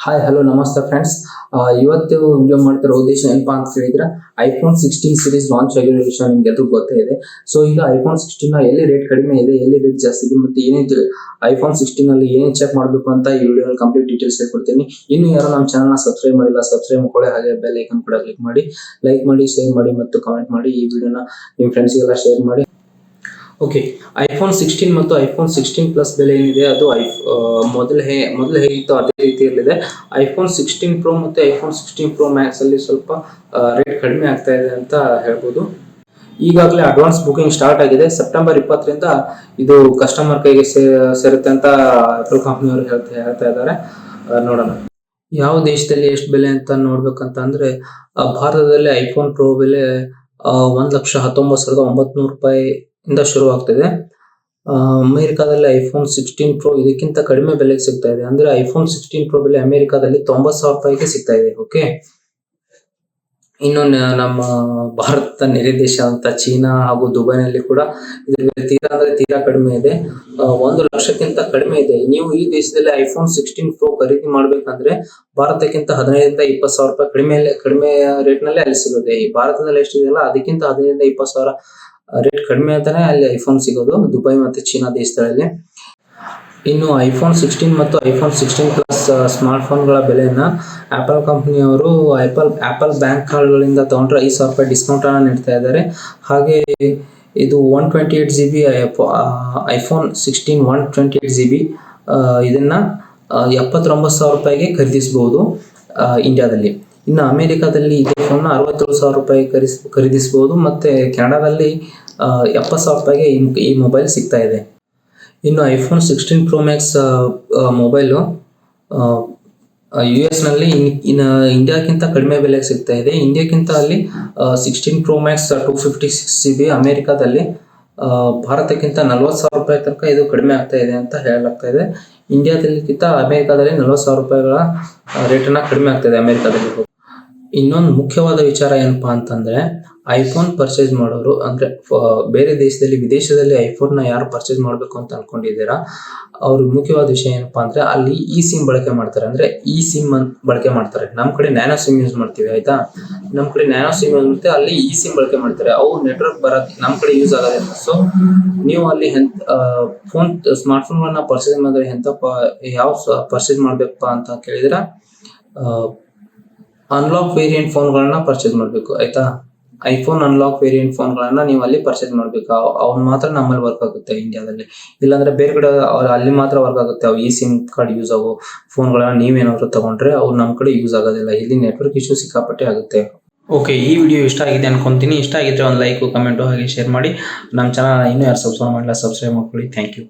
Hi hello ನಮಸ್ತೆ friends. ಇವತ್ತು video ಮಾಡ್ತಿರೋ ಉದ್ದೇಶ ಏನಪ್ಪಾ ಅಂತ ಹೇಳಿದ್ರೆ ಐಫೋನ್ 16 ಸೀರೀಸ್ ಲಾಂಚ್ ಆಗಿರೋ ವಿಷಯ ನಿಮ್ಗೆ ಎಲ್ರಿಗೂ ಗೊತ್ತೇ ಇದೆ. ಸೊ ಈಗ ಐಫೋನ್ 16 ಎಲ್ಲಿ ರೇಟ್ ಕಡಿಮೆ ಇದೆ, ಎಲ್ಲಿ ರೇಟ್ ಜಾಸ್ತಿ ಇದೆ, ಮತ್ತೆ ಏನೇನು ಐಫೋನ್ 16 ಅಲ್ಲಿ ಏನೇನು ಚೆಕ್ ಮಾಡಬೇಕು ಅಂತ ಈ ವಿಡಿಯೋದಲ್ಲಿ ಕಂಪ್ಲೀಟ್ ಡೀಟೇಲ್ಸ್ ಹೇಳ್ಕೊಡ್ತೀನಿ. ಇನ್ನು ಯಾರು ನಮ್ಮ ಚಾನಲ್ನ ಸಬ್ಸ್ಕ್ರೈಬ್ ಮಾಡಿಲ್ಲ, ಸಬ್ಸ್ಕ್ರೈಬ್ ಮಾಡ್ಕೊಳ್ಳಿ. ಹಾಗೆ ಬೆಲ್ ಐಕನ್ ಕೂಡ ಕ್ಲಿಕ್ ಮಾಡಿ, ಲೈಕ್ ಮಾಡಿ, ಶೇರ್ ಮಾಡಿ ಮತ್ತು ಕಮೆಂಟ್ ಮಾಡಿ. ಈ ವಿಡಿಯೋನ ನಿಮ್ಮ ಫ್ರೆಂಡ್ಸ್ಗೆಲ್ಲ ಶೇರ್ ಮಾಡಿ. ಓಕೆ, ಐಫೋನ್ 16 ಮತ್ತು ಐಫೋನ್ 16 ಪ್ಲಸ್ ಬೆಲೆ ಏನಿದೆ ಅದು ಮೊದಲು ಹೇಗಿತ್ತು ಅದೇ ರೀತಿಯಲ್ಲಿದೆ. ಐಫೋನ್ 16 ಪ್ರೋ ಮತ್ತು ಐಫೋನ್ 16 ಪ್ರೋ ಮ್ಯಾಕ್ಸ್ ಅಲ್ಲಿ ಸ್ವಲ್ಪ ರೇಟ್ ಕಡಿಮೆ ಆಗ್ತಾ ಇದೆ ಅಂತ ಹೇಳ್ಬೋದು. ಈಗಾಗಲೇ ಅಡ್ವಾನ್ಸ್ ಬುಕಿಂಗ್ ಸ್ಟಾರ್ಟ್ ಆಗಿದೆ. ಸೆಪ್ಟೆಂಬರ್ 20ರಿಂದ ಇದು ಕಸ್ಟಮರ್ ಕೈಗೆ ಸೇರುತ್ತೆ ಅಂತ ಆಪಲ್ ಕಂಪ್ನಿಯವರು ಹೇಳ್ತಾ ಇದ್ದಾರೆ. ನೋಡೋಣ ಯಾವ ದೇಶದಲ್ಲಿ ಎಷ್ಟು ಬೆಲೆ ಅಂತ ನೋಡ್ಬೇಕಂತ ಅಂದ್ರೆ, ಭಾರತದಲ್ಲಿ ಐಫೋನ್ ಪ್ರೋ ಬೆಲೆ 1,19,900 ರೂಪಾಯಿ ಇಂದ ಶುರು ಆಗ್ತಿದೆ. ಅಮೆರಿಕಾದಲ್ಲಿ ಐಫೋನ್ 16 ಪ್ರೋ ಇದಕ್ಕಿಂತ ಕಡಿಮೆ ಬೆಲೆಗೆ ಸಿಗ್ತಾ ಇದೆ. ಅಂದ್ರೆ ಐಫೋನ್ 16 ಪ್ರೋ ಬೆಲೆ ಅಮೆರಿಕಾದಲ್ಲಿ 90,000 ರೂಪಾಯಿಗೆ ಸಿಗ್ತಾ ಇದೆ. ಓಕೆ, ಇನ್ನು ನಮ್ಮ ಭಾರತದ ನೆರೆ ದೇಶ ಅಂತ ಚೀನಾ ಹಾಗೂ ದುಬೈನಲ್ಲಿ ಕೂಡ ಇದ್ರ ತೀರಾ ಕಡಿಮೆ ಇದೆ. 1 ಲಕ್ಷಕ್ಕಿಂತ ಕಡಿಮೆ ಇದೆ. ನೀವು ಈ ದೇಶದಲ್ಲಿ ಐಫೋನ್ 16 ಪ್ರೋ ಖರೀದಿ ಮಾಡ್ಬೇಕಂದ್ರೆ ಭಾರತಕ್ಕಿಂತ 15,000 ಇಂದ 20,000 ರೂಪಾಯಿ ಕಡಿಮೆ ರೇಟ್ ನಲ್ಲಿ ಅಲ್ಲಿ ಸಿಗುತ್ತೆ. ಈ ಭಾರತದಲ್ಲಿ ಎಷ್ಟಿದೆಯಲ್ಲ ಅದಕ್ಕಿಂತ 15,000 ಇಂದ 20,000 ರೇಟ್ ಕಡಿಮೆ ಅಂತಾನೆ ಅಲ್ಲಿ ಐಫೋನ್ ಸಿಗೋದು ದುಬೈ ಮತ್ತು ಚೀನಾ ದೇಶಗಳಲ್ಲಿ. ಇನ್ನು ಐಫೋನ್ 16 ಮತ್ತು ಐಫೋನ್ 16 ಪ್ಲಸ್ ಸ್ಮಾರ್ಟ್ ಫೋನ್ಗಳ ಬೆಲೆಯನ್ನ ಆಪಲ್ ಕಂಪನಿಯವರು ಆಪಲ್ ಬ್ಯಾಂಕ್ ಕಾರ್ಡ್ಗಳಿಂದ ತಗೊಂಡ್ರೆ 5,000 ರೂಪಾಯಿ ಡಿಸ್ಕೌಂಟ್ ಅನ್ನ ನೀಡ್ತಾ ಇದ್ದಾರೆ. ಹಾಗೆ ಇದು 128 GB ಐಫೋನ್ 16 128 GB ಇದನ್ನ 79,000 ರೂಪಾಯಿಗೆ ಖರೀದಿಸಬಹುದು ಇಂಡಿಯಾದಲ್ಲಿ. ಇನ್ನು ಅಮೆರಿಕಾದಲ್ಲಿ ಇದೇ ಫೋನ್ 67,000 ರೂಪಾಯಿ ಖರೀದಿಸಬಹುದು. ಮತ್ತೆ ಕೆನಡಾದಲ್ಲಿ 70,000 ರೂಪಾಯಿಗೆ ಈ ಮೊಬೈಲ್ ಸಿಗ್ತಾ ಇದೆ. ಇನ್ನು iPhone 16 pro Max mobile US ನಲ್ಲಿ ಇಂಡಿಯಾಕ್ಕಿಂತ ಕಡಿಮೆ ಬೆಲೆಗೆ ಸಿಗ್ತಾ ಇದೆ. ಇಂಡಿಯಾಕ್ಕಿಂತ ಅಲ್ಲಿ 16 ಪ್ರೋ ಮ್ಯಾಕ್ಸ್ 256 GB, ಅಮೆರಿಕಾದಲ್ಲಿ ಭಾರತಕ್ಕಿಂತ 40,000 ರೂಪಾಯಿ ತನಕ ಇದು ಕಡಿಮೆ ಆಗ್ತಾ ಇದೆ ಅಂತ ಹೇಳಲಾಗ್ತಾ ಇದೆ. ಇಂಡಿಯಾದಲ್ಲಿಗಿಂತ ಅಮೆರಿಕಾದಲ್ಲಿ 40,000 ರೂಪಾಯಿಗಳ ರೇಟನ್ನ ಕಡಿಮೆ ಆಗ್ತಾ ಇದೆ ಅಮೆರಿಕಾದಲ್ಲಿ. ಇನ್ನೊಂದು ಮುಖ್ಯವಾದ ವಿಚಾರ ಏನಪ್ಪಾ ಅಂತಂದ್ರೆ, ಐಫೋನ್ ಪರ್ಚೇಸ್ ಮಾಡೋರು ಅಂದ್ರೆ ಬೇರೆ ದೇಶದಲ್ಲಿ ವಿದೇಶದಲ್ಲಿ ಐಫೋನ್ ನ ಯಾರು ಪರ್ಚೇಸ್ ಮಾಡ್ಬೇಕು ಅಂತ ಅನ್ಕೊಂಡಿದ್ದೀರಾ, ಅವ್ರ ಮುಖ್ಯವಾದ ವಿಷಯ ಏನಪ್ಪಾ ಅಂದ್ರೆ ಅಲ್ಲಿ ಈ ಸಿಮ್ ಬಳಕೆ ಮಾಡ್ತಾರೆ. ಅಂದ್ರೆ ಈ ಸಿಮ್ ಬಳಕೆ ಮಾಡ್ತಾರೆ. ನಮ್ ಕಡೆ ನ್ಯಾನೋ ಸಿಮ್ ಯೂಸ್ ಮಾಡ್ತೀವಿ, ಆಯ್ತಾ. ನಮ್ ಕಡೆ ನ್ಯಾನೋ ಸಿಮ್ ಮತ್ತೆ ಅಲ್ಲಿ ಈ ಸಿಮ್ ಬಳಕೆ ಮಾಡ್ತಾರೆ. ಅವು ನೆಟ್ವರ್ಕ್ ಬರಕ್ಕೆ ನಮ್ ಕಡೆ ಯೂಸ್ ಆಗೋದಿಲ್ಲ. ಸೊ ನೀವು ಅಲ್ಲಿ ಸ್ಮಾರ್ಟ್ ಫೋನ್ ಗಳನ್ನ ಪರ್ಚೇಸ್ ಮಾಡಿದ್ರೆ ಯಾವ ಪರ್ಚೇಸ್ ಮಾಡ್ಬೇಕಪ್ಪ ಅಂತ ಕೇಳಿದ್ರೆ ಅನ್ಲಾಕ್ ವೇರಿಯಂಟ್ ಫೋನ್ಗಳನ್ನ ಪರ್ಚೇಸ್ ಮಾಡಬೇಕು, ಆಯ್ತಾ. ಐಫೋನ್ ಅನ್ಲಾಕ್ ವೇರಿಯಂಟ್ ಫೋನ್ಗಳನ್ನ ನೀವು ಅಲ್ಲಿ ಪರ್ಚೇಸ್ ಮಾಡ್ಬೇಕು. ಅವ್ನು ಮಾತ್ರ ನಮ್ಮಲ್ಲಿ ವರ್ಕ್ ಆಗುತ್ತೆ ಇಂಡಿಯಾದಲ್ಲಿ. ಇಲ್ಲಾಂದ್ರೆ ಬೇರೆ ಕಡೆ ಅಲ್ಲಿ ಮಾತ್ರ ವರ್ಕ್ ಆಗುತ್ತೆ. ಅವು ಈ ಸಿಮ್ ಕಾರ್ಡ್ ಯೂಸ್ ಆಗೋ ಫೋನ್ಗಳನ್ನ ನೀವೇನಾದ್ರು ತಗೊಂಡ್ರೆ ಅವು ನಮ್ಮ ಕಡೆ ಯೂಸ್ ಆಗೋದಿಲ್ಲ. ಇಲ್ಲಿ ನೆಟ್ವರ್ಕ್ ಇಶ್ಯೂ ಸಿಕ್ಕಾಪಟ್ಟೆ ಆಗುತ್ತೆ. ಓಕೆ, ಈ ವಿಡಿಯೋ ಇಷ್ಟ ಆಗಿದೆ ಅನ್ಕೊಂತೀನಿ. ಇಷ್ಟ ಆಗಿದ್ರೆ ಒಂದು ಲೈಕ್, ಕಮೆಂಟು ಹಾಗೆ ಶೇರ್ ಮಾಡಿ. ನಮ್ಮ ಚಾನಲ್ ಇನ್ನೂ ಯಾರು ಸಬ್ಸ್ಕ್ರೈಬ್ ಮಾಡಿಲ್ಲ, ಸಬ್ಸ್ಕ್ರೈಬ್ ಮಾಡ್ಕೊಳ್ಳಿ. Thank you.